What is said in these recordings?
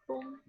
Pum.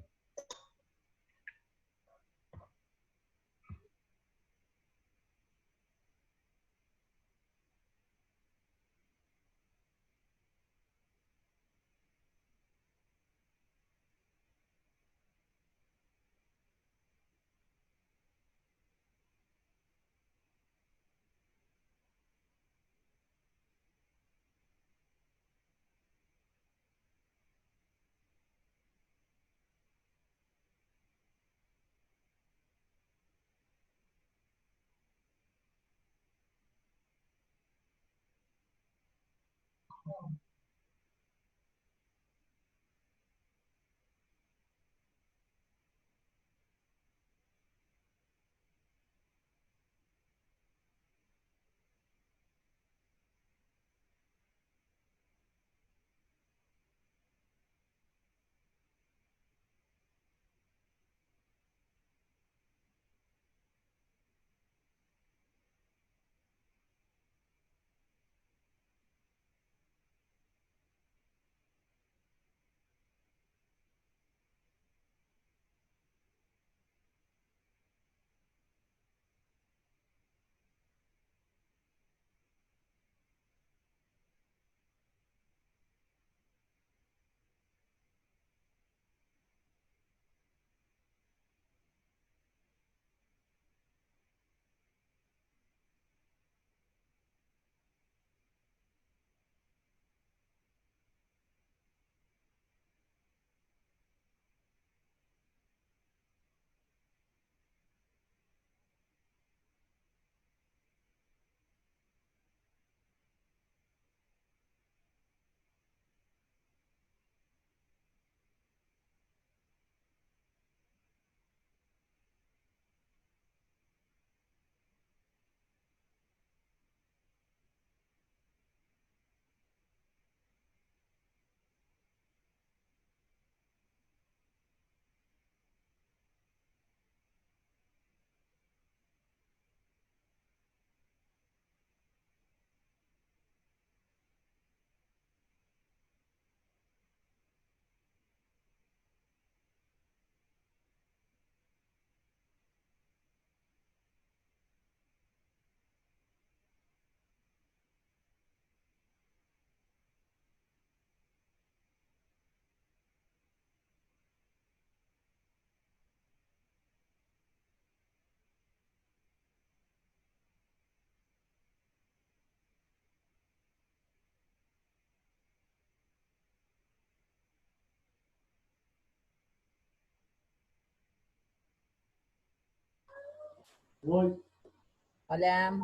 Hola.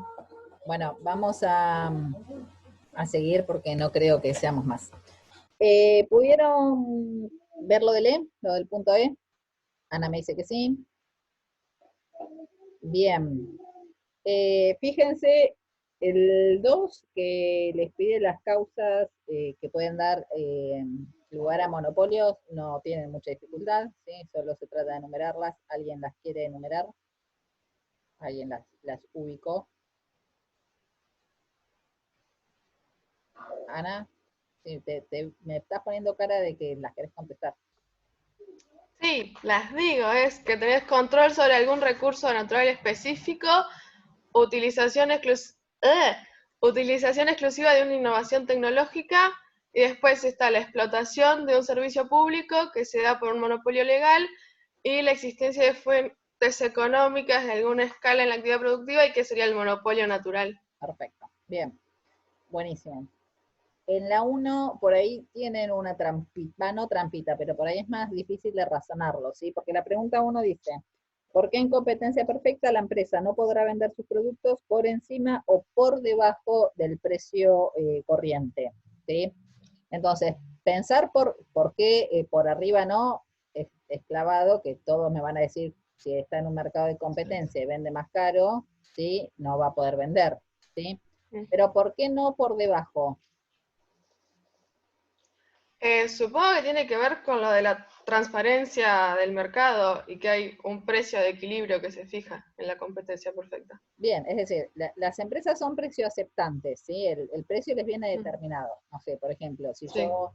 Bueno, vamos a seguir porque no creo que seamos más. ¿Pudieron ver lo del E, lo del punto E? Ana me dice que sí. Bien. Fíjense, el 2 que les pide las causas que pueden dar lugar a monopolios no tienen mucha dificultad, ¿sí? Solo se trata de enumerarlas. ¿Alguien las quiere enumerar? ¿Alguien las ubicó? Ana, sí, me estás poniendo cara de que las querés contestar. Sí, las digo, es que tenés control sobre algún recurso natural específico, utilización, utilización exclusiva de una innovación tecnológica, y después está la explotación de un servicio público que se da por un monopolio legal, y la existencia de fuentes económicas de alguna escala en la actividad productiva, y que sería el monopolio natural. Perfecto, bien, buenísimo. En la 1, por ahí tienen una trampita, no trampita, pero por ahí es más difícil de razonarlo, ¿sí? Porque la pregunta 1 dice, ¿por qué en competencia perfecta la empresa no podrá vender sus productos por encima o por debajo del precio corriente? ¿Sí? Entonces, pensar por qué por arriba no es clavado, que todos me van a decir, si está en un mercado de competencia y vende más caro, ¿sí? No va a poder vender, ¿sí? Pero ¿por qué no por debajo? Supongo que tiene que ver con lo de la transparencia del mercado y que hay un precio de equilibrio que se fija en la competencia perfecta. Bien, es decir, las empresas son precio aceptantes, ¿sí? El precio les viene determinado. No sé, por ejemplo, si Sí. yo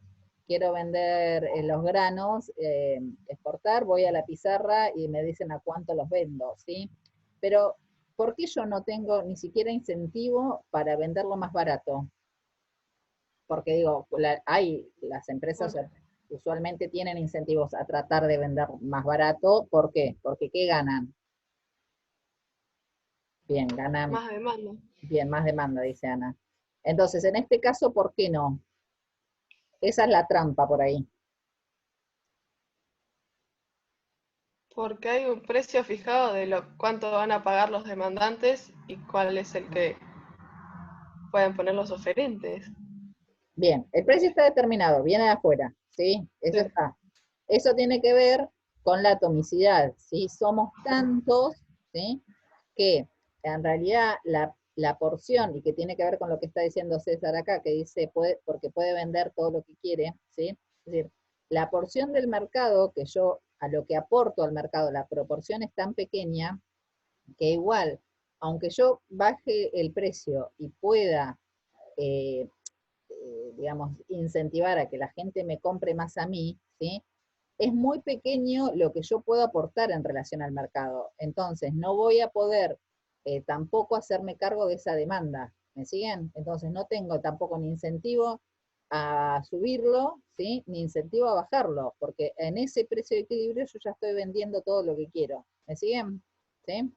quiero vender los granos, exportar, voy a la pizarra y me dicen a cuánto los vendo, ¿sí? Pero, ¿por qué yo no tengo ni siquiera incentivo para venderlo más barato? Porque digo, las empresas Bueno, usualmente tienen incentivos a tratar de vender más barato. ¿Por qué? Porque ¿qué ganan? Bien, ganan más demanda. bien, más demanda, dice Ana. Entonces, en este caso, ¿por qué no? Esa es la trampa por ahí. Porque hay un precio fijado de lo cuánto van a pagar los demandantes y cuál es el que pueden poner los oferentes. Bien, el precio está determinado, viene de afuera, ¿sí? Eso Sí. está. Eso tiene que ver con la atomicidad, ¿sí? Somos tantos, ¿sí? Que en realidad la porción, y que tiene que ver con lo que está diciendo César acá, que dice, porque puede vender todo lo que quiere, ¿sí? Es decir, la porción del mercado que yo, a lo que aporto al mercado, la proporción es tan pequeña que igual, aunque yo baje el precio y pueda eh, digamos, incentivar a que la gente me compre más a mí, ¿sí? Es muy pequeño lo que yo puedo aportar en relación al mercado. Entonces, no voy a poder tampoco hacerme cargo de esa demanda. ¿Me siguen? Entonces, no tengo tampoco ni incentivo a subirlo, ¿sí? Ni incentivo a bajarlo, porque en ese precio de equilibrio yo ya estoy vendiendo todo lo que quiero. ¿Me siguen? ¿Sí?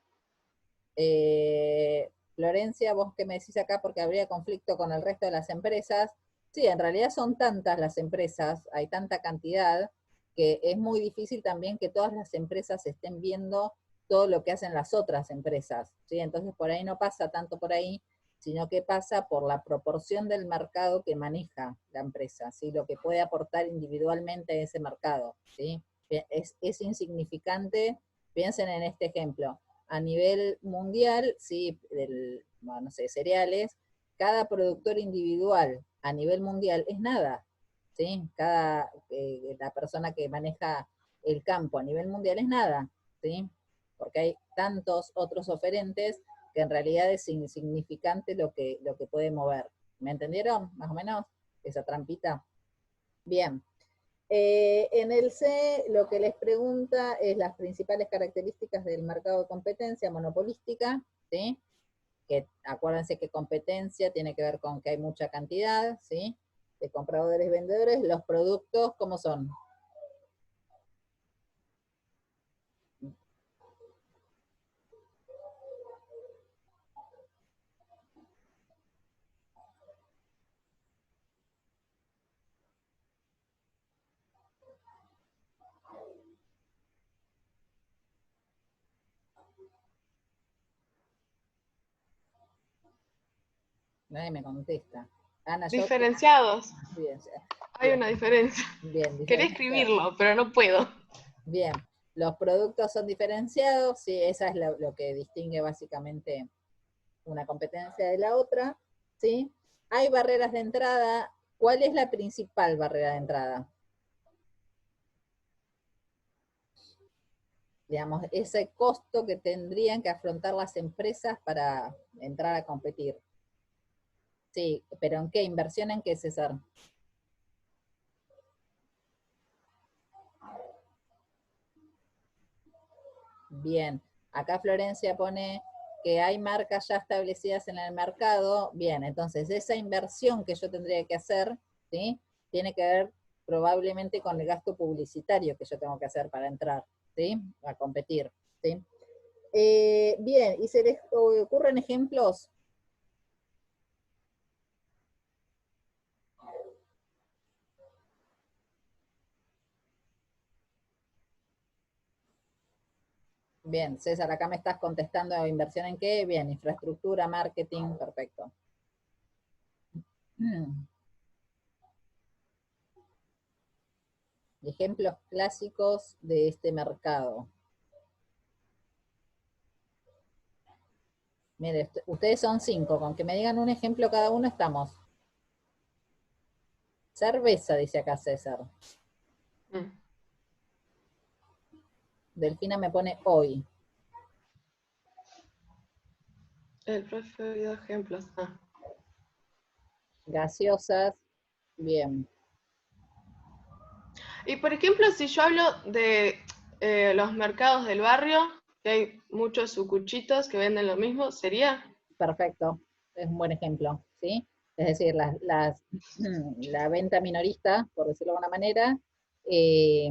Florencia, vos qué me decís acá porque habría conflicto con el resto de las empresas. Sí, en realidad son tantas las empresas, hay tanta cantidad, que es muy difícil también que todas las empresas estén viendo todo lo que hacen las otras empresas, ¿sí? Entonces por ahí no pasa tanto por ahí, sino que pasa por la proporción del mercado que maneja la empresa, ¿sí? Lo que puede aportar individualmente a ese mercado, ¿sí? Es insignificante, piensen en este ejemplo, a nivel mundial, sí, no sé, cereales, cada productor individual a nivel mundial es nada, ¿sí? La persona que maneja el campo a nivel mundial es nada, ¿sí? Porque hay tantos otros oferentes que en realidad es insignificante lo que puede mover. ¿Me entendieron? Más o menos, esa trampita. Bien. En el C, lo que les pregunta es las principales características del mercado de competencia monopolística, ¿sí? Que acuérdense que competencia tiene que ver con que hay mucha cantidad, ¿sí? De compradores y vendedores. Los productos, ¿cómo son? Nadie me contesta. Ana, yo te... Diferenciados. Bien, Hay bien, una diferencia. bien, Quería diferenciado. escribirlo, pero no puedo. Bien, los productos son diferenciados, sí, esa es lo que distingue básicamente una competencia de la otra, ¿sí? Hay barreras de entrada. ¿Cuál es la principal barrera de entrada? Digamos, ese costo que tendrían que afrontar las empresas para entrar a competir. Sí, pero ¿en qué? ¿Inversión en qué, César? Bien, acá Florencia pone que hay marcas ya establecidas en el mercado. Bien, entonces esa inversión que yo tendría que hacer, ¿sí? Tiene que ver probablemente con el gasto publicitario que yo tengo que hacer para entrar, ¿sí? A competir, ¿sí? Bien, ¿y se les ocurren ejemplos? Bien, César, acá me estás contestando inversión en qué. Bien, infraestructura, marketing, perfecto. Ejemplos clásicos de este mercado. Mire, ustedes son 5, con que me digan un ejemplo cada uno estamos. Cerveza, dice acá César. Mm. Delfina me pone hoy. El profe dio ejemplos. Ah. Gaseosas, bien. Y por ejemplo, si yo hablo de los mercados del barrio, que hay muchos sucuchitos que venden lo mismo, ¿sería? Perfecto, es un buen ejemplo, ¿sí? Es decir, la venta minorista, por decirlo de alguna manera, eh,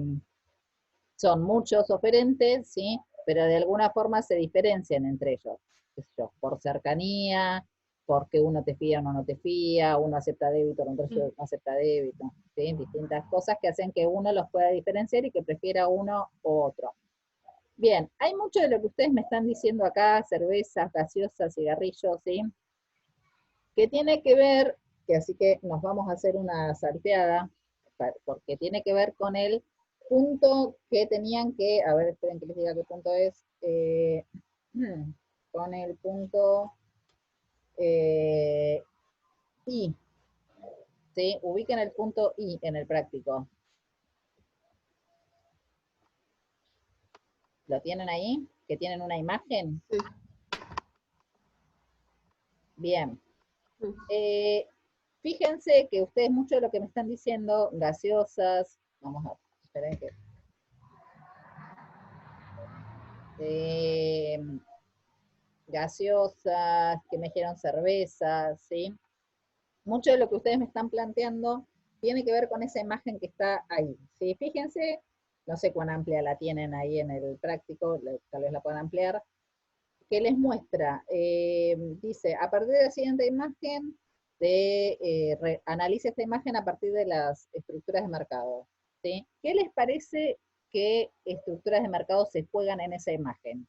son muchos oferentes, ¿sí? Pero de alguna forma se diferencian entre ellos, qué sé yo, por cercanía, porque uno te fía, uno no te fía, uno acepta débito, otro no acepta débito, ¿sí? Distintas cosas que hacen que uno los pueda diferenciar y que prefiera uno u otro. Bien, hay mucho de lo que ustedes me están diciendo acá, cervezas, gaseosas, cigarrillos, ¿sí? Que tiene que ver, que así que nos vamos a hacer una salteada, porque tiene que ver con el punto que tenían que, a ver, esperen que les diga qué punto es, con el punto eh, I, ¿sí? Ubiquen el punto I en el práctico. ¿Lo tienen ahí? ¿Que tienen una imagen? Sí. Bien. Eh, Fíjense que ustedes mucho de lo que me están diciendo, gaseosas, vamos a ver, esperen que gaseosas, que me dijeron cervezas, ¿sí? Mucho de lo que ustedes me están planteando tiene que ver con esa imagen que está ahí, ¿sí? Fíjense, no sé cuán amplia la tienen ahí en el práctico, tal vez la puedan ampliar, que les muestra, dice, a partir de la siguiente imagen, analice esta imagen a partir de las estructuras de mercado, ¿sí? ¿Qué les parece que estructuras de mercado se juegan en esa imagen?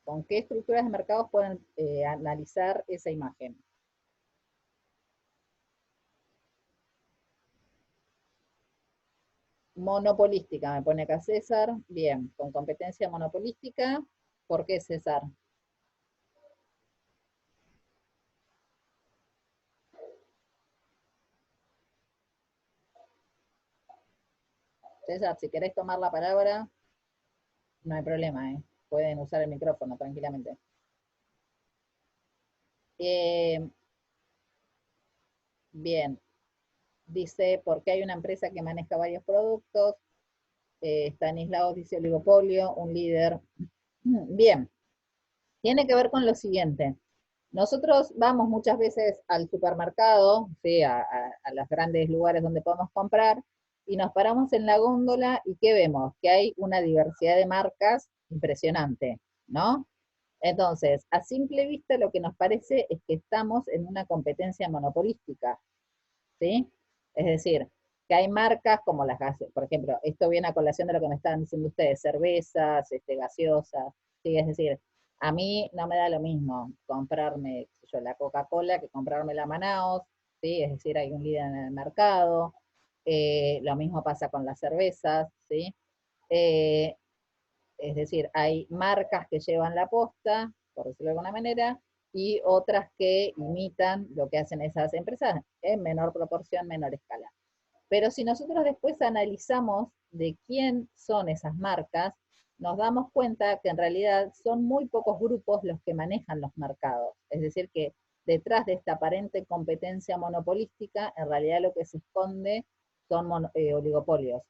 ¿Con qué estructuras de mercados pueden analizar esa imagen? Monopolística, me pone acá César. Bien, con competencia monopolística. ¿Por qué César? César, si querés tomar la palabra, no hay problema, ¿eh? Pueden usar el micrófono tranquilamente. Eh, bien, dice, porque hay una empresa que maneja varios productos. Stanislaus dice oligopolio, un líder. Bien, tiene que ver con lo siguiente. Nosotros vamos muchas veces al supermercado, ¿sí? A los grandes lugares donde podemos comprar, y nos paramos en la góndola y ¿qué vemos? Que hay una diversidad de marcas impresionante, ¿no? Entonces, a simple vista lo que nos parece es que estamos en una competencia monopolística, ¿sí? Es decir, que hay marcas como las gaseosas, por ejemplo, esto viene a colación de lo que me estaban diciendo ustedes, cervezas, gaseosas, ¿sí? Es decir, a mí no me da lo mismo comprarme, qué sé yo, la Coca-Cola que comprarme la Manaos, ¿sí? Es decir, hay un líder en el mercado, lo mismo pasa con las cervezas, ¿sí? Eh, es decir, hay marcas que llevan la posta, por decirlo de alguna manera, y otras que imitan lo que hacen esas empresas en menor proporción, menor escala. Pero si nosotros después analizamos de quién son esas marcas, nos damos cuenta que en realidad son muy pocos grupos los que manejan los mercados. Es decir, que detrás de esta aparente competencia monopolística, en realidad lo que se esconde son oligopolios.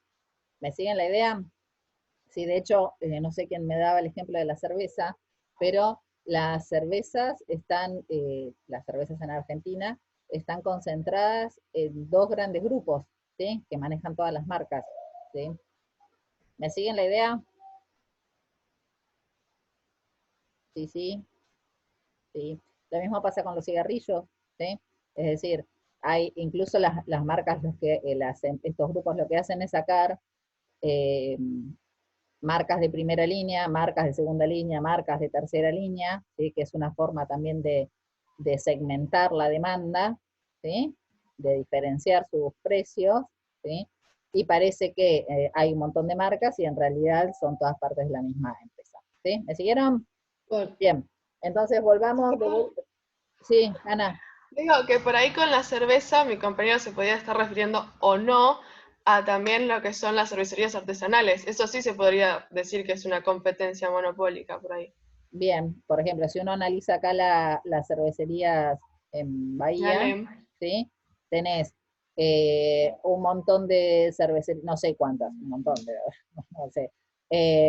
¿Me siguen la idea? Sí, de hecho, no sé quién me daba el ejemplo de la cerveza, pero las cervezas en Argentina, están concentradas en dos grandes grupos, ¿sí? Que manejan todas las marcas, ¿sí? ¿Me siguen la idea? Sí, sí, sí. Lo mismo pasa con los cigarrillos, ¿sí? Es decir, hay incluso las marcas, estos grupos lo que hacen es sacar eh, marcas de primera línea, marcas de segunda línea, marcas de tercera línea, ¿sí? Que es una forma también de segmentar la demanda, ¿sí? De diferenciar sus precios, ¿sí? Y parece que hay un montón de marcas y en realidad son todas partes de la misma empresa. ¿Sí? ¿Me siguieron? Bueno, Bien. Entonces volvamos de vuelta. Sí, Ana. digo que por ahí con la cerveza mi compañero se podía estar refiriendo o no a también lo que son las cervecerías artesanales. Eso sí se podría decir que es una competencia monopólica por ahí. Bien, por ejemplo, si uno analiza acá las cervecerías en Bahía, Dale. ¿sí? Tenés un montón de cervecerías, no sé cuántas, un montón, no sé,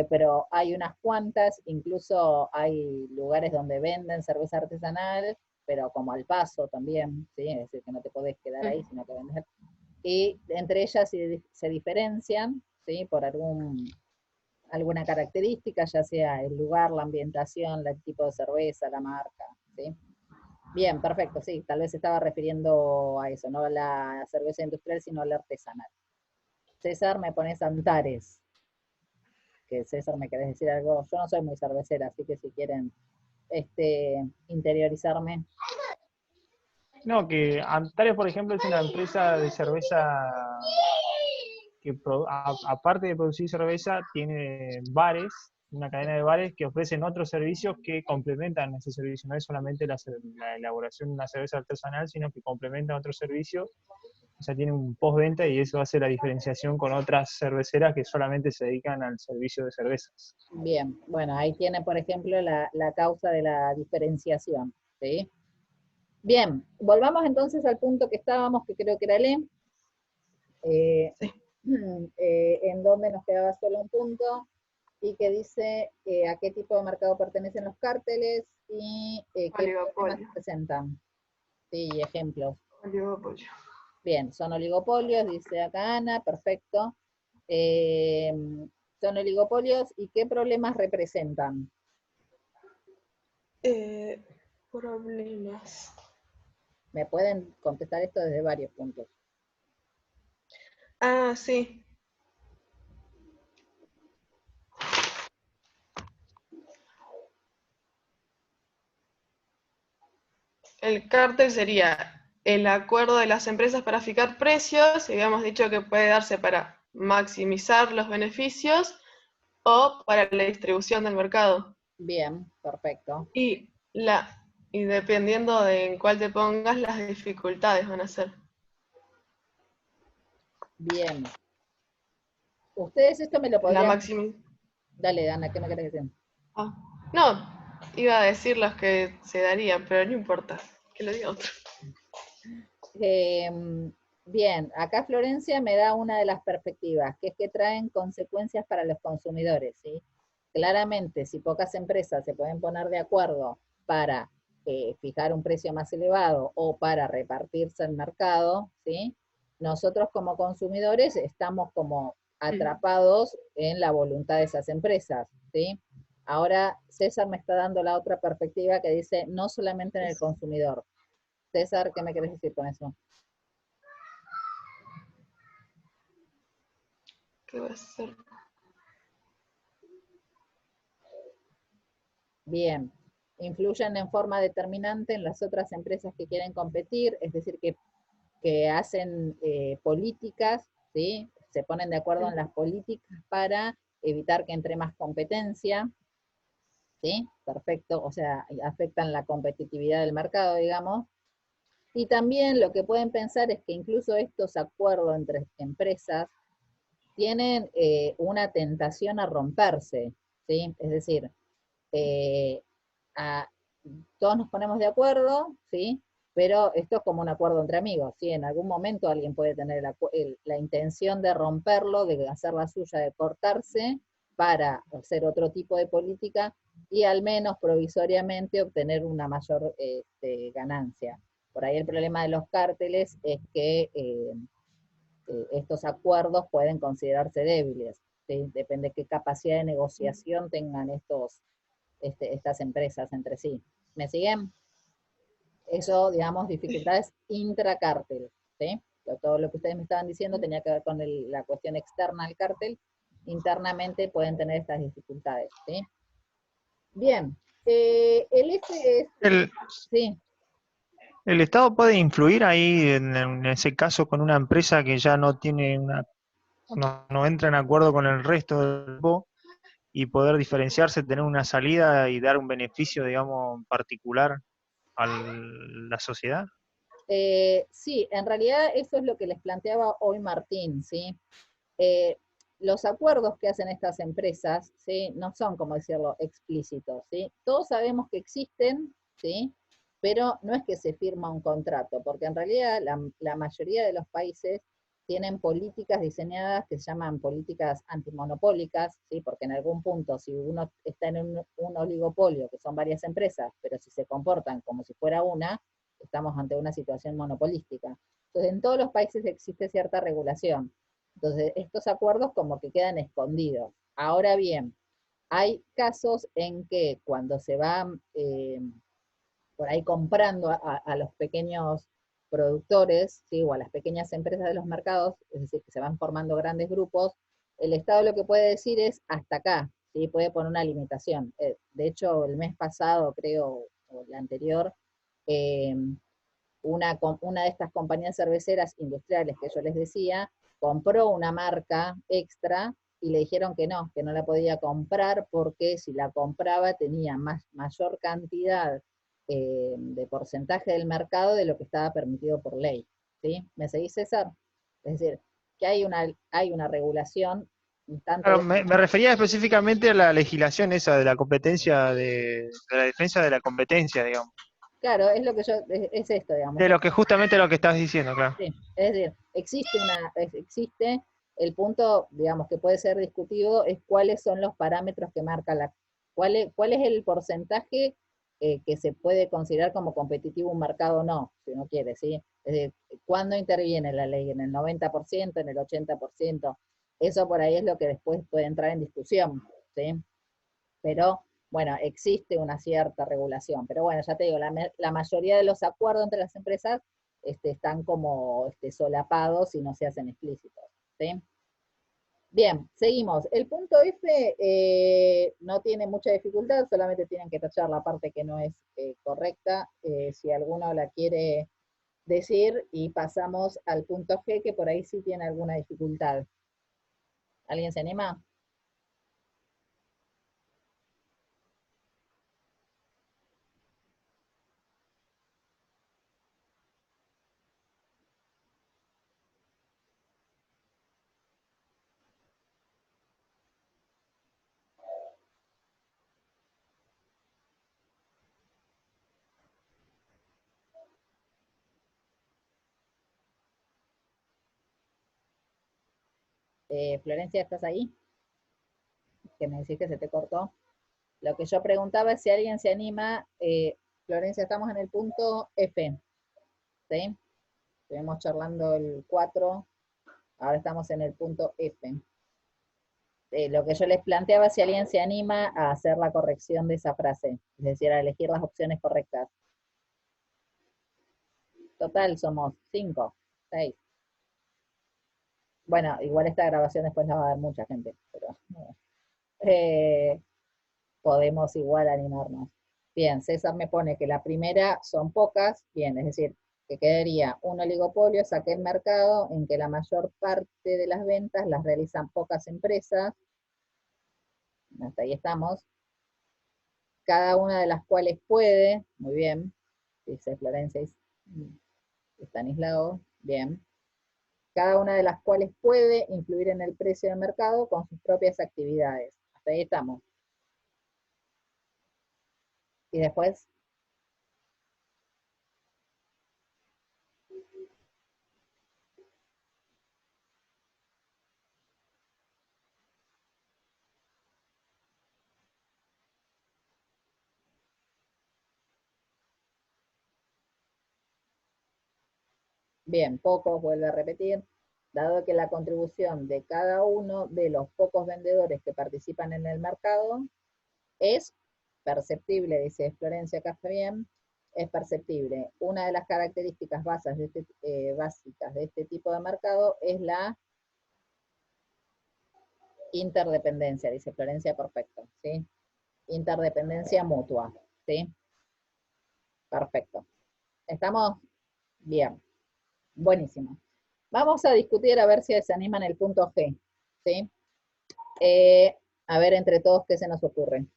pero hay unas cuantas, incluso hay lugares donde venden cerveza artesanal, pero como al paso también, ¿sí? Es decir, que no te podés quedar ahí, sino que vendes. Y entre ellas se diferencian, ¿sí? Por alguna característica, ya sea el lugar, la ambientación, el tipo de cerveza, la marca, ¿sí? Bien, perfecto, sí, tal vez se estaba refiriendo a eso, no a la cerveza industrial, sino a la artesanal. César, me pones Antares, que César, ¿me querés decir algo? Yo no soy muy cervecera, así que si quieren interiorizarme. No, que Antares, por ejemplo, es una empresa de cerveza que aparte de producir cerveza, tiene bares, una cadena de bares que ofrecen otros servicios que complementan ese servicio. No es solamente la elaboración de una cerveza artesanal, sino que complementan otros servicios. O sea, tiene un postventa y eso hace la diferenciación con otras cerveceras que solamente se dedican al servicio de cervezas. Bien, bueno, ahí tiene, por ejemplo, la causa de la diferenciación, ¿sí? Bien, volvamos entonces al punto que estábamos, que creo que era el E. Eh, Sí. en donde nos quedaba solo un punto, y que dice a qué tipo de mercado pertenecen los cárteles y qué problemas Oligopolio. presentan. Sí, ejemplos. Oligopolio. Bien, son oligopolios, dice acá Ana, perfecto. Eh, son oligopolios y qué problemas representan. Problemas. Me pueden contestar esto desde varios puntos. Ah, sí. El cártel sería el acuerdo de las empresas para fijar precios, y habíamos dicho que puede darse para maximizar los beneficios o para la distribución del mercado. Bien, perfecto. Y, y dependiendo de en cuál te pongas, las dificultades van a ser. Bien. Ustedes esto me lo La podrían... máxima. Dale, Ana, ¿qué me querés decir? Ah, no, iba a decir los que se darían, pero no importa, que lo diga otro. Bien, acá Florencia me da una de las perspectivas, que es que traen consecuencias para los consumidores, ¿sí? Claramente, si pocas empresas se pueden poner de acuerdo para fijar un precio más elevado o para repartirse el mercado, ¿sí? Nosotros como consumidores estamos como atrapados en la voluntad de esas empresas, ¿sí? Ahora César me está dando la otra perspectiva que dice no solamente en el consumidor. César, ¿qué me querés decir con eso? ¿Qué va a ser? Bien, influyen en forma determinante en las otras empresas que quieren competir, es decir, que hacen políticas, ¿sí? Se ponen de acuerdo en las políticas para evitar que entre más competencia, ¿sí? Perfecto, o sea, afectan la competitividad del mercado, digamos. Y también lo que pueden pensar es que incluso estos acuerdos entre empresas tienen una tentación a romperse, ¿sí? Es decir, eh, a, todos nos ponemos de acuerdo, ¿sí? Pero esto es como un acuerdo entre amigos, ¿sí? En algún momento alguien puede tener la intención de romperlo, de hacer la suya, de cortarse para hacer otro tipo de política y al menos provisoriamente obtener una mayor ganancia. Por ahí el problema de los cárteles es que estos acuerdos pueden considerarse débiles, ¿sí? Depende de qué capacidad de negociación tengan estas empresas entre sí. ¿Me siguen? Eso, digamos, dificultades intracártel, ¿sí? Todo lo que ustedes me estaban diciendo tenía que ver con la cuestión externa al cártel. Internamente pueden tener estas dificultades, ¿sí? Bien. El F es... El, Sí, el Estado puede influir ahí en ese caso con una empresa que ya no tiene no entra en acuerdo con el resto del grupo y poder diferenciarse, tener una salida y dar un beneficio, digamos, particular a la sociedad. sí, en realidad eso es lo que les planteaba hoy Martín, ¿sí? Eh, los acuerdos que hacen estas empresas, ¿sí? No son, como decirlo, explícitos, ¿sí? Todos sabemos que existen, ¿sí? pero no es que se firma un contrato, porque en realidad la mayoría de los países tienen políticas diseñadas que se llaman políticas antimonopólicas, ¿sí? Porque en algún punto, si uno está en un oligopolio, que son varias empresas, pero si se comportan como si fuera una, estamos ante una situación monopolística. Entonces, en todos los países existe cierta regulación. Entonces, estos acuerdos como que quedan escondidos. Ahora bien, hay casos en que cuando se va por ahí comprando a los pequeños productores, ¿sí? O a las pequeñas empresas de los mercados, es decir, que se van formando grandes grupos, el Estado lo que puede decir es hasta acá, ¿sí? Puede poner una limitación. De hecho, el mes pasado, creo, o el anterior, eh, una de estas compañías cerveceras industriales que yo les decía, compró una marca extra y le dijeron que no la podía comprar porque si la compraba tenía mayor cantidad de porcentaje del mercado de lo que estaba permitido por ley. ¿Sí? ¿Me seguís, César? Es decir, que hay una regulación tanto Claro, de... me refería específicamente a la legislación esa de la competencia, de la defensa de la competencia, digamos. Claro, es lo que yo, es esto, digamos. De lo que justamente lo que estás diciendo, claro. Sí, es decir, existe el punto, digamos, que puede ser discutido, es cuáles son los parámetros que marca cuál es el porcentaje que se puede considerar como competitivo un mercado o no, si uno quiere, ¿sí? Es decir, ¿cuándo interviene la ley? ¿En el 90%, en el 80%? Eso por ahí es lo que después puede entrar en discusión, ¿sí? Pero bueno, existe una cierta regulación. Pero bueno, ya te digo, la mayoría de los acuerdos entre las empresas están como solapados y no se hacen explícitos. ¿Sí? Bien, seguimos. El punto F no tiene mucha dificultad, solamente tienen que tachar la parte que no es correcta, si alguno la quiere decir, y pasamos al punto G, que por ahí sí tiene alguna dificultad. ¿Alguien se anima? Florencia, ¿estás ahí? Que me decís que se te cortó. Lo que yo preguntaba es si alguien se anima. Florencia, estamos en el punto F, ¿sí? Estuvimos charlando el 4, ahora estamos en el punto F. Lo que yo les planteaba es si alguien se anima a hacer la corrección de esa frase, es decir, a elegir las opciones correctas. Total, somos 5, 6. Bueno, igual esta grabación después la va a ver mucha gente, pero eh, podemos igual animarnos. Bien, César me pone que la primera son pocas, bien, es decir, que quedaría un oligopolio, es aquel mercado en que la mayor parte de las ventas las realizan pocas empresas, hasta ahí estamos, cada una de las cuales puede, muy bien, dice Florencia y Stanislao, bien, cada una de las cuales puede influir en el precio de mercado con sus propias actividades, hasta ahí estamos. Y después, bien, pocos, vuelve a repetir, dado que la contribución de cada uno de los pocos vendedores que participan en el mercado es perceptible, dice Florencia, acá está bien, es perceptible. Una de las características básicas de este tipo de mercado es la interdependencia, dice Florencia, perfecto, ¿sí? Interdependencia mutua, ¿sí? Perfecto. ¿Estamos? Bien, buenísimo. Vamos a discutir a ver si se animan el punto G, ¿sí? A ver entre todos qué se nos ocurre.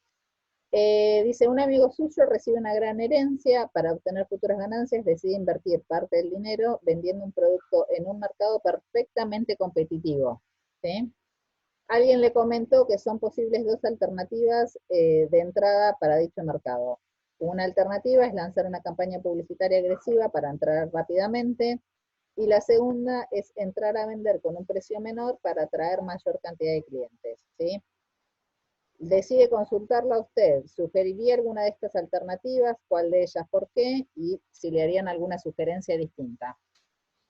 Dice, un amigo suyo recibe una gran herencia, para obtener futuras ganancias decide invertir parte del dinero vendiendo un producto en un mercado perfectamente competitivo, ¿sí? Alguien le comentó que son posibles dos alternativas de entrada para dicho mercado. Una alternativa es lanzar una campaña publicitaria agresiva para entrar rápidamente, y la segunda es entrar a vender con un precio menor para atraer mayor cantidad de clientes, ¿sí? Decide consultarla a usted. ¿Sugeriría alguna de estas alternativas? ¿Cuál de ellas por qué? Y si le harían alguna sugerencia distinta.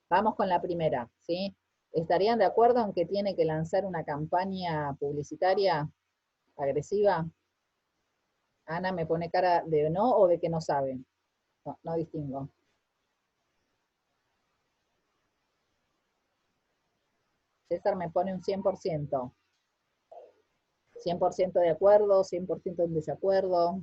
Vamos con la primera, ¿sí? ¿Estarían de acuerdo en que tiene que lanzar una campaña publicitaria agresiva? Ana me pone cara de no o de que no sabe. No, no distingo. César me pone un 100%. 100% de acuerdo, 100% en desacuerdo.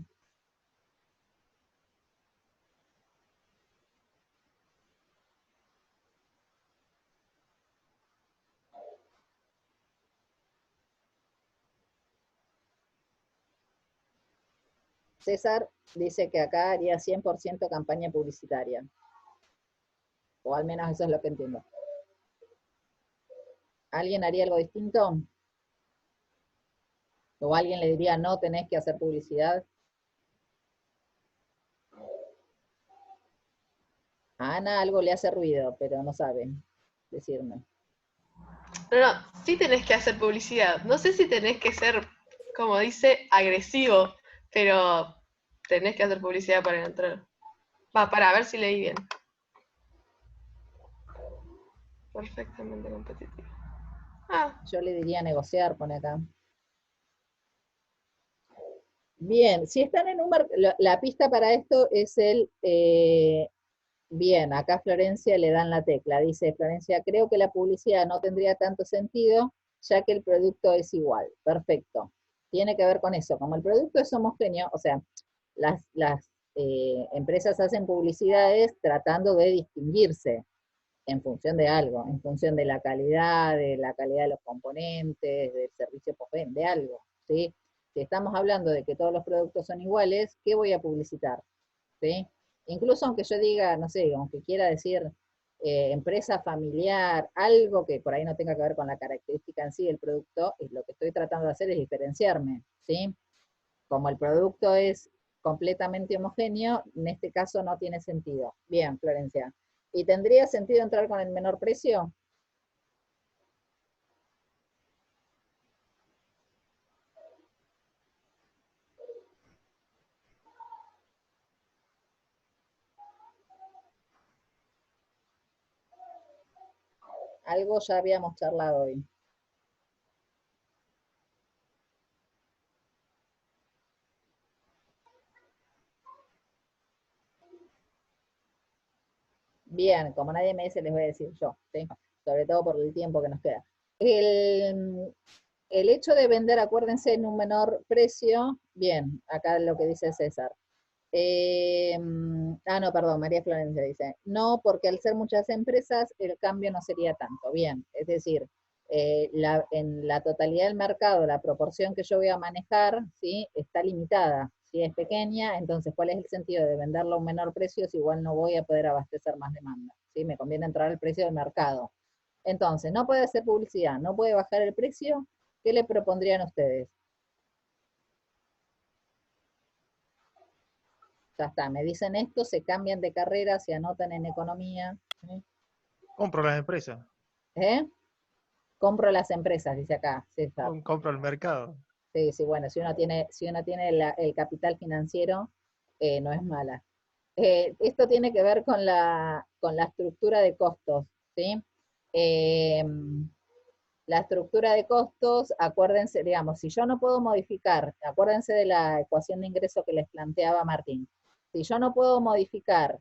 César dice que acá haría 100% campaña publicitaria. O al menos eso es lo que entiendo. ¿Alguien haría algo distinto? ¿O alguien le diría, no tenés que hacer publicidad? A Ana algo le hace ruido, pero no sabe decirme. No, sí tenés que hacer publicidad. No sé si tenés que ser, como dice, agresivo, pero tenés que hacer publicidad para entrar. Va, para ver si leí bien. Perfectamente competitivo. Ah, Yo le diría negociar, pone acá. Bien, si están en un la pista para esto es bien, acá Florencia le dan la tecla. Dice Florencia, creo que la publicidad no tendría tanto sentido, ya que el producto es igual. Perfecto. Tiene que ver con eso. Como el producto es homogéneo, o sea, las empresas hacen publicidades tratando de distinguirse en función de algo, en función de la calidad de los componentes, del servicio de algo, ¿sí? Si estamos hablando de que todos los productos son iguales, ¿qué voy a publicitar? ¿Sí? Incluso aunque yo diga, no sé, aunque quiera decir empresa familiar, algo que por ahí no tenga que ver con la característica en sí del producto, es lo que estoy tratando de hacer es diferenciarme, ¿sí? Como el producto es completamente homogéneo, en este caso no tiene sentido. Bien, Florencia. ¿Y tendría sentido entrar con el menor precio? Algo ya habíamos charlado hoy. Bien, como nadie me dice, les voy a decir yo, ¿sí? Sobre todo por el tiempo que nos queda. El hecho de vender, acuérdense, en un menor precio, bien, acá lo que dice César. No, perdón, María Florencia dice, no, porque al ser muchas empresas, el cambio no sería tanto. Bien, es decir, en la totalidad del mercado, la proporción que yo voy a manejar, ¿sí? Está limitada. Si es pequeña, entonces, ¿cuál es el sentido de venderlo a un menor precio si igual no voy a poder abastecer más demanda? ¿Sí? Me conviene entrar al precio del mercado. Entonces, no puede hacer publicidad, no puede bajar el precio. ¿Qué le propondrían ustedes? Ya está, me dicen esto, se cambian de carrera, se anotan en economía. Compro las empresas, ¿Eh? Compro las empresas, dice acá César. compro el mercado. Sí, sí, bueno, si uno tiene el capital financiero, no es mala. Esto tiene que ver con la estructura de costos, ¿sí? Eh, la estructura de costos, acuérdense, digamos, si yo no puedo modificar, acuérdense de la ecuación de ingreso que les planteaba Martín, si yo no puedo modificar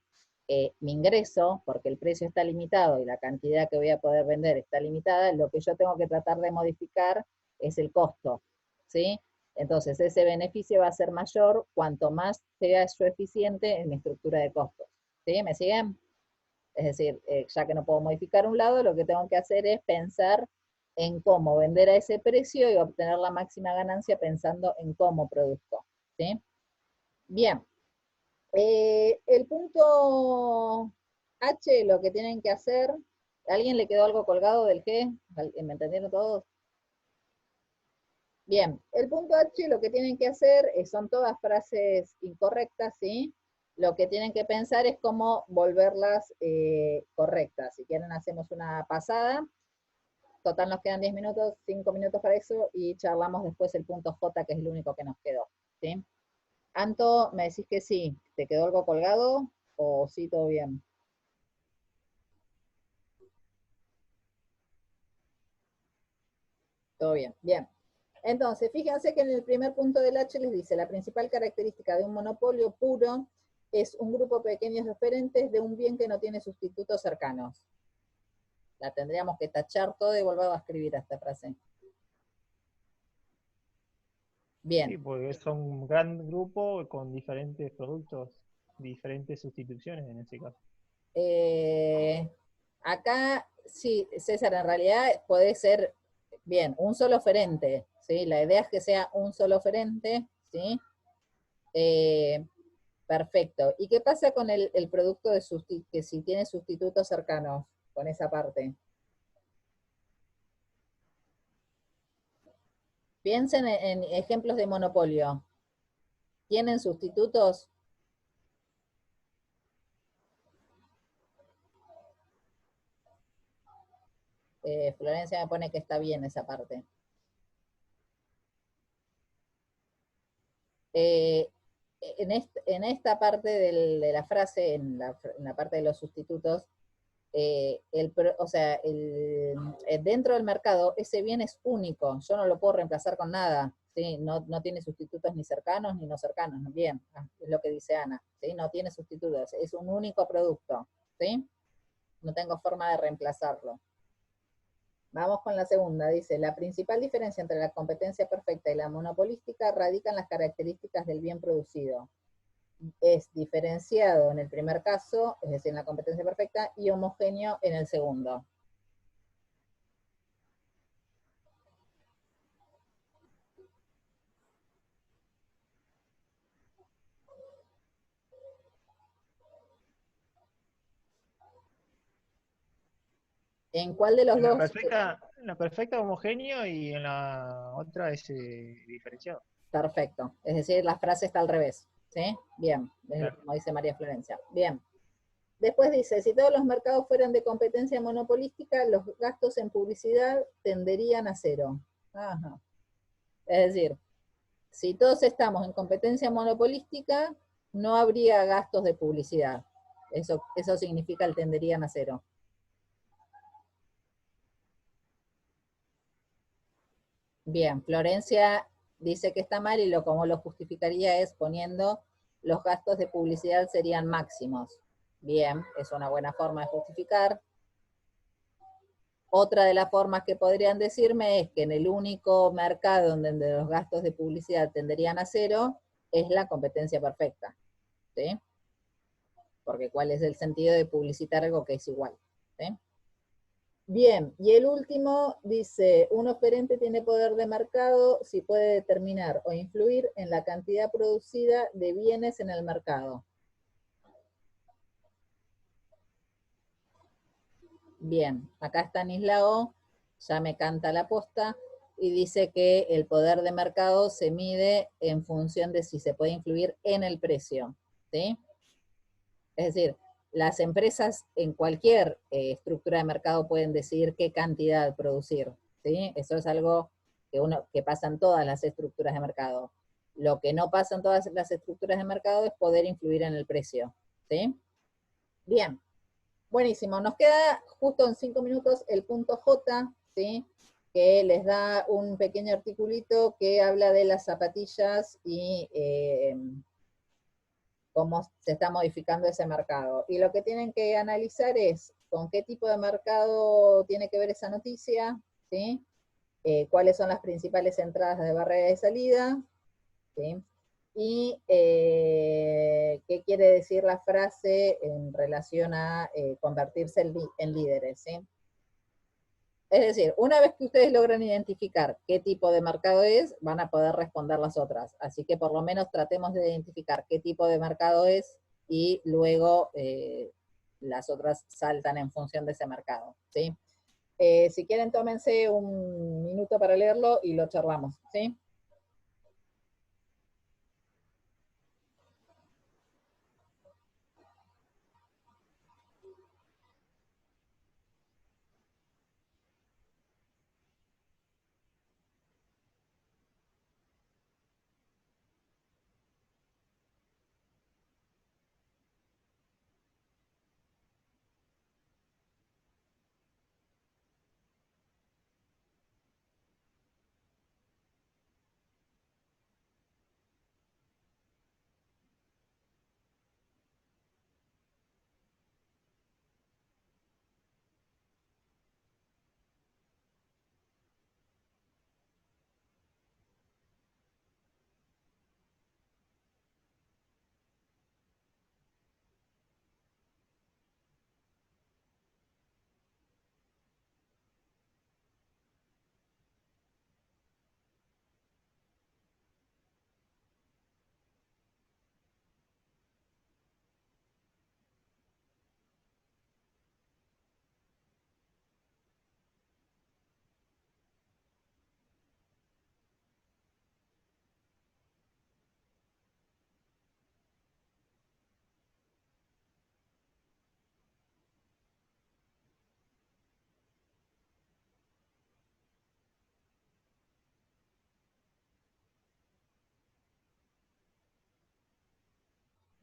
mi ingreso, porque el precio está limitado y la cantidad que voy a poder vender está limitada, lo que yo tengo que tratar de modificar es el costo, ¿sí? Entonces ese beneficio va a ser mayor cuanto más sea yo eficiente en mi estructura de costos, ¿sí? ¿Me siguen? Es decir, ya que no puedo modificar un lado, lo que tengo que hacer es pensar en cómo vender a ese precio y obtener la máxima ganancia pensando en cómo produzco, ¿sí? Bien. El punto H, lo que tienen que hacer, ¿a alguien le quedó algo colgado del G? ¿Me entendieron todos? Bien, el punto H lo que tienen que hacer son todas frases incorrectas, ¿sí? Lo que tienen que pensar es cómo volverlas correctas. Si quieren hacemos una pasada. Total nos quedan 10 minutos, 5 minutos para eso, y charlamos después el punto J, que es el único que nos quedó, ¿sí? Anto, ¿me decís que sí? ¿Te quedó algo colgado? ¿O sí, todo bien? Todo bien, bien. Entonces, fíjense que en el primer punto del H les dice, la principal característica de un monopolio puro es un grupo de pequeños referentes de un bien que no tiene sustitutos cercanos. La tendríamos que tachar todo y volver a escribir esta frase. Bien. Sí, porque son un gran grupo con diferentes productos, diferentes sustituciones en ese caso. Acá, sí, César, en realidad puede ser, bien, un solo oferente, ¿sí? La idea es que sea un solo oferente, ¿sí? Perfecto. ¿Y qué pasa con el producto de que si tiene sustitutos cercanos con esa parte? Piensen en ejemplos de monopolio. ¿Tienen sustitutos? Florencia me pone que está bien esa parte. En esta parte de la frase, en la parte de los sustitutos, o sea, dentro del mercado ese bien es único, yo no lo puedo reemplazar con nada, ¿sí? No tiene sustitutos ni cercanos ni no cercanos, bien, es lo que dice Ana, ¿sí? No tiene sustitutos, es un único producto, ¿sí? No tengo forma de reemplazarlo. Vamos con la segunda, dice, la principal diferencia entre la competencia perfecta y la monopolística radica en las características del bien producido. Es diferenciado en el primer caso, es decir, en la competencia perfecta, y homogéneo en el segundo. ¿En cuál de los En la dos? perfecta, en la perfecta homogéneo y en la otra es diferenciado. Perfecto. Es decir, la frase está al revés. ¿Sí? Bien. Claro. Como dice María Florencia. Bien. Después dice, si todos los mercados fueran de competencia monopolística, los gastos en publicidad tenderían a cero. Ajá. Es decir, si todos estamos en competencia monopolística, no habría gastos de publicidad. Eso significa el tenderían a cero. Bien, Florencia dice que está mal y como lo justificaría es poniendo los gastos de publicidad serían máximos. Bien, es una buena forma de justificar. Otra de las formas que podrían decirme es que en el único mercado donde los gastos de publicidad tenderían a cero es la competencia perfecta. ¿Sí? Porque ¿cuál es el sentido de publicitar algo que es igual? ¿Sí? Bien, y el último dice, un oferente tiene poder de mercado si puede determinar o influir en la cantidad producida de bienes en el mercado. Bien, acá Stanislao ya me canta la posta y dice que el poder de mercado se mide en función de si se puede influir en el precio, ¿sí? Es decir, las empresas en cualquier estructura de mercado pueden decidir qué cantidad producir, ¿sí? Eso es algo que pasa en todas las estructuras de mercado. Lo que no pasa en todas las estructuras de mercado es poder influir en el precio, ¿sí? Bien, buenísimo. Nos queda justo en 5 minutos el punto J, ¿sí? Que les da un pequeño articulito que habla de las zapatillas y cómo se está modificando ese mercado. Y lo que tienen que analizar es con qué tipo de mercado tiene que ver esa noticia, ¿sí? Cuáles son las principales entradas de barrera de salida, ¿sí? Y qué quiere decir la frase en relación a convertirse en líderes, ¿sí? Es decir, una vez que ustedes logran identificar qué tipo de mercado es, van a poder responder las otras. Así que por lo menos tratemos de identificar qué tipo de mercado es y luego las otras saltan en función de ese mercado, ¿sí? Si quieren, tómense un minuto para leerlo y lo charlamos, ¿sí?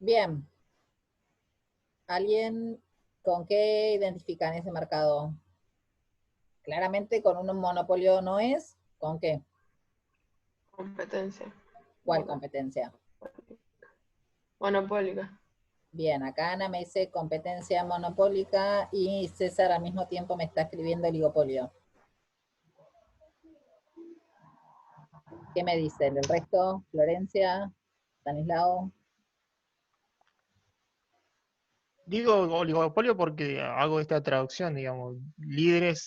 Bien. ¿Alguien con qué identifican ese mercado? Claramente con un monopolio no es. ¿Con qué? Competencia. ¿Cuál competencia? Monopólica. Bien, acá Ana me dice competencia monopólica y César al mismo tiempo me está escribiendo oligopolio. ¿Qué me dicen? ¿El resto? ¿Florencia? ¿Stanislao? Digo oligopolio porque hago esta traducción, digamos,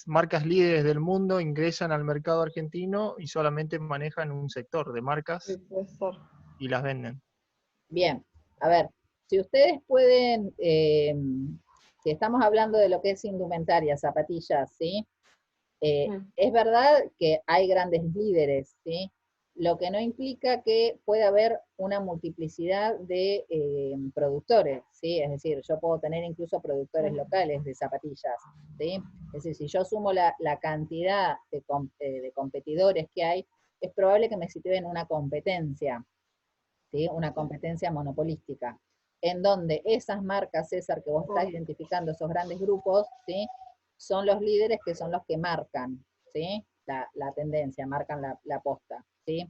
marcas líderes del mundo ingresan al mercado argentino y solamente manejan un sector de marcas y las venden. Bien, a ver, si ustedes pueden, si estamos hablando de lo que es indumentaria, zapatillas, ¿sí? Es verdad que hay grandes líderes, ¿sí? Lo que no implica que pueda haber una multiplicidad de productores, ¿sí? Es decir, yo puedo tener incluso productores locales de zapatillas, ¿sí? Es decir, si yo sumo la cantidad de competidores que hay, es probable que me sitúen una competencia, ¿sí? Una competencia monopolística, en donde esas marcas, César, que vos estás identificando, esos grandes grupos, ¿sí? Son los líderes que son los que marcan, ¿sí? La tendencia, marcan la posta, ¿sí?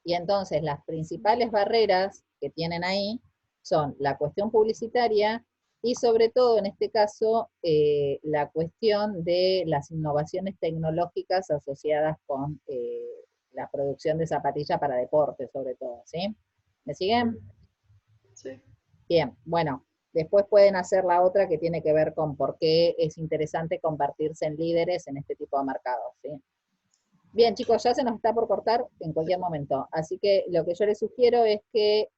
Y entonces las principales barreras que tienen ahí son la cuestión publicitaria y sobre todo en este caso la cuestión de las innovaciones tecnológicas asociadas con la producción de zapatillas para deporte sobre todo, ¿sí? ¿Me siguen? Sí. Bien, bueno, después pueden hacer la otra que tiene que ver con por qué es interesante convertirse en líderes en este tipo de mercados, ¿sí? Bien, chicos, ya se nos está por cortar en cualquier momento, así que lo que yo les sugiero es que,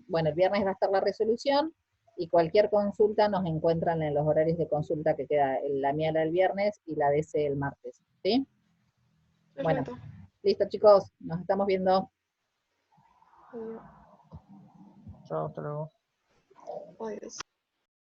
bueno, el viernes va a estar la resolución y cualquier consulta nos encuentran en los horarios de consulta que queda, la mía el viernes y la de ese el martes, ¿sí? Bueno, Perfecto. listo, chicos, nos estamos viendo. Chao, hasta luego. Adiós.